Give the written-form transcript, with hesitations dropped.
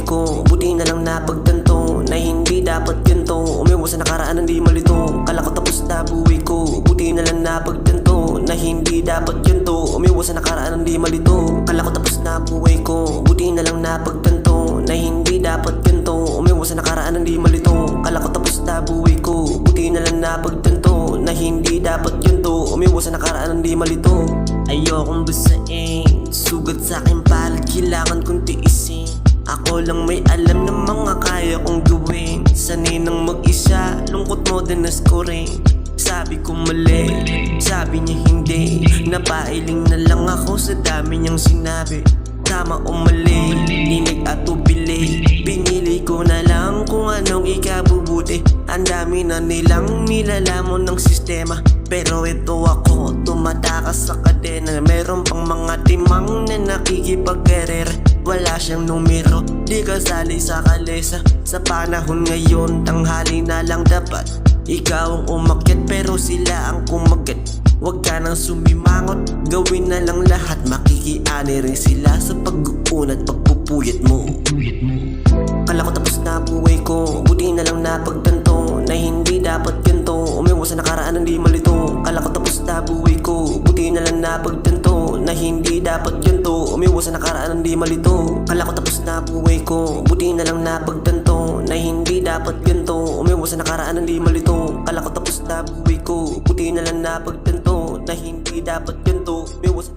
ko, buti na lang napagtanto na hindi dapat ganito. Umiwas sa nakaraan hindi malito. Kala ko tapos na buhay ko, buti na lang napagtanto na hindi dapat ganito. Umiwas sa nakaraan hindi malito. Kala ko tapos na buhay ko, buti na lang napagtanto na hindi dapat ganito. Umiwas sa nakaraan hindi malito. Kala ko tapos na buhay ko, buti na lang napagtanto na hindi dapat ganito. Umiwas sa nakaraan hindi malito. Ayokong basain, sugat sa aking palad, kailangan kong tiisin. Ako lang may alam ng mga kaya kong gawin. Sanay nang mag-isa, lungkot mo dinas ko rin. Sabi ko mali, sabi niya hindi. Napailing na lang ako sa dami niyang sinabi. Tama o mali, dinig at ubili. Pinili ko na lang kung anong ikabubuti. Ang dami na nilang nilalamon ng sistema, pero ito ako, tumatakas sa kadena. Meron pang mga timang na nakikipagkarera. Wala siyang numero, di kasali sa kalesa. Sa panahon ngayon, tanghali na lang dapat. Ikaw ang umakyat pero sila ang kumagat. Huwag ka nang sumimangot, gawin na lang lahat. Makikiani rin sila sa pag-uunat, pagpupuyat mo. Kala ko tapos na buhay ko, buti na lang napagtanto na hindi dapat ganito. Umiwas sa nakaraan hindi malito. Kala ko tapos na buhay ko, buti na lang napagtanto na hindi dapat ganito. Umiwas sa nakaraan hindi malito. Kala ko tapos na buhay ko, buti na lang napagtanto na hindi dapat ganito. Umiwas sa nakaraan hindi malito. Kala ko tapos na buhay ko, buti na lang napagtanto na hindi dapat ganito. Umiwas